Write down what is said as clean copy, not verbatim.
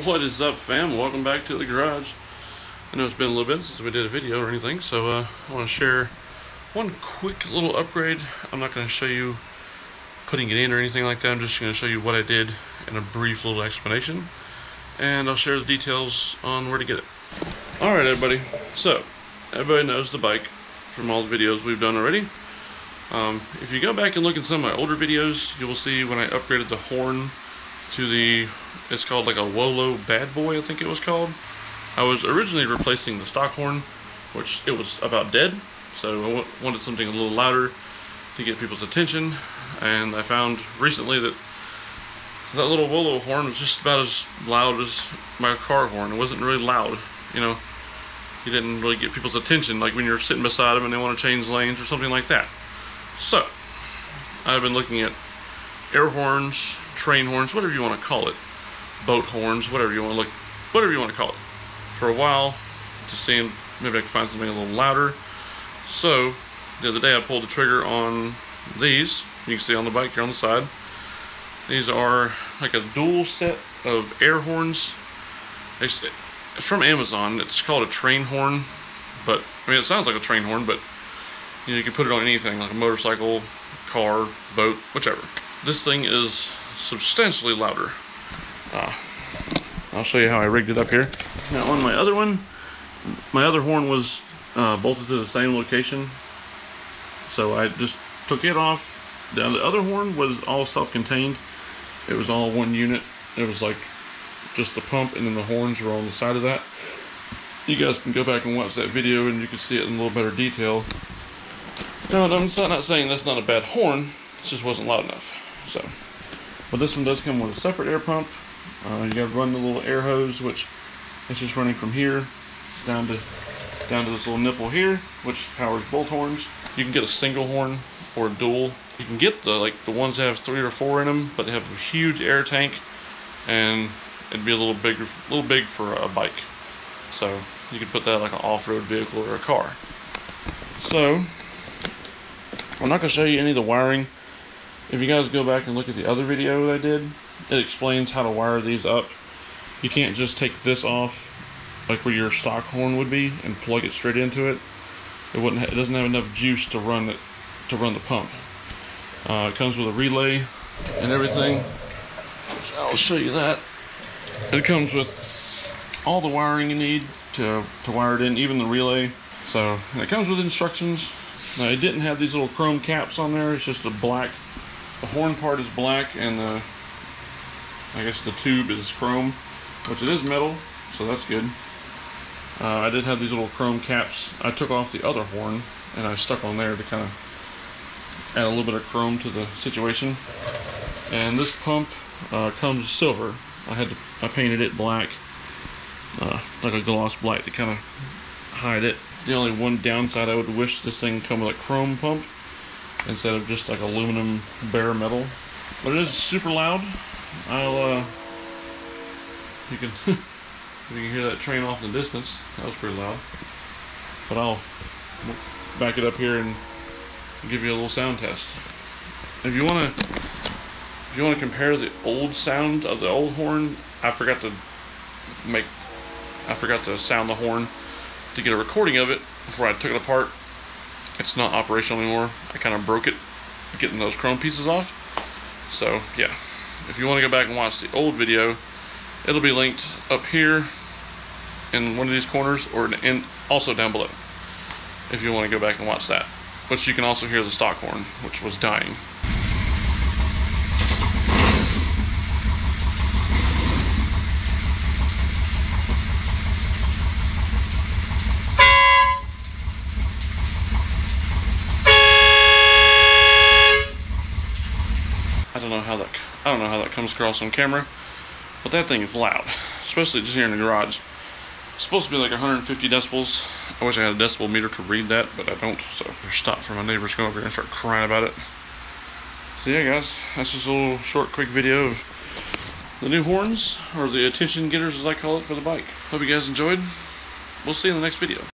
What is up, fam? Welcome back to the garage. I know it's been a little bit since we did a video or anything, so I want to share one quick little upgrade. I'm not going to show you putting it in or anything like that. I'm just going to show you what I did in a brief little explanation, and I'll share the details on where to get it. Alright, everybody. So, everybody knows the bike from all the videos we've done already. If you go back and look at some of my older videos, you will see when I upgraded the horn to the, it's called like a WOLO Bad Boy, I think it was called. I was originally replacing the stock horn, which it was about dead, so I wanted something a little louder to get people's attention, and I found recently that that little WOLO horn was just about as loud as my car horn. It wasn't really loud, you know. You didn't really get people's attention like when you're sitting beside them and they want to change lanes or something like that. So, I've been looking at air horns, train horns, whatever you want to call it, boat horns, whatever you want to call it, for a while, to see maybe I can find something a little louder. So the other day I pulled the trigger on these. You can see on the bike here on the side. These are like a dual set of air horns. It's from Amazon. It's called a train horn, but I mean it sounds like a train horn, but you can put it on anything like a motorcycle, car, boat, whichever. This thing is substantially louder. I'll show you how I rigged it up here. Now on my other one, my other horn was bolted to the same location, so I just took it off. The other horn was all self-contained. It was all one unit. It was like just the pump, and then the horns were on the side of that. You guys can go back and watch that video and you can see it in a little better detail. No, I'm not saying that's not a bad horn, it just wasn't loud enough. So, but this one does come with a separate air pump. You got to run the little air hose, which is just running from here down to this little nipple here, which powers both horns. You can get a single horn or a dual. You can get the ones that have 3 or 4 in them, but they have a huge air tank, and it'd be a little big for a bike. So you could put that like an off-road vehicle or a car. So I'm not going to show you any of the wiring. If you guys go back and look at the other video that I did, it explains how to wire these up. You can't just take this off like where your stock horn would be and plug it straight into it. It doesn't have enough juice to run the pump. It comes with a relay and everything. I'll show you that. It comes with all the wiring you need to wire it in, even the relay. So, and it comes with instructions. Now, it didn't have these little chrome caps on there. It's just a black. The horn part is black, and I guess the tube is chrome, which it is metal, so that's good. I did have these little chrome caps. I took off the other horn and I stuck on there to kind of add a little bit of chrome to the situation. And this pump comes silver. I painted it black, like a gloss black, to kind of hide it. The only one downside, I would wish this thing come with a chrome pump instead of just like aluminum bare metal. But it is super loud. You can you can hear that train off in the distance. That was pretty loud. But I'll back it up here and give you a little sound test. If you want to compare the old sound of the old horn, I forgot to sound the horn to get a recording of it before I took it apart. It's not operational anymore. I kind of broke it getting those chrome pieces off. So yeah, if you want to go back and watch the old video, it'll be linked up here in one of these corners, or also down below, if you want to go back and watch that. But you can also hear the stock horn, which was dying. I don't know how that comes across on camera, but that thing is loud, especially just here in the garage. It's supposed to be like 150 decibels. I wish I had a decibel meter to read that, but I don't, so I stopped for my neighbors to come over here and start crying about it. So yeah, guys, that's just a little short, quick video of the new horns, or the attention getters as I call it, for the bike. Hope you guys enjoyed. We'll see you in the next video.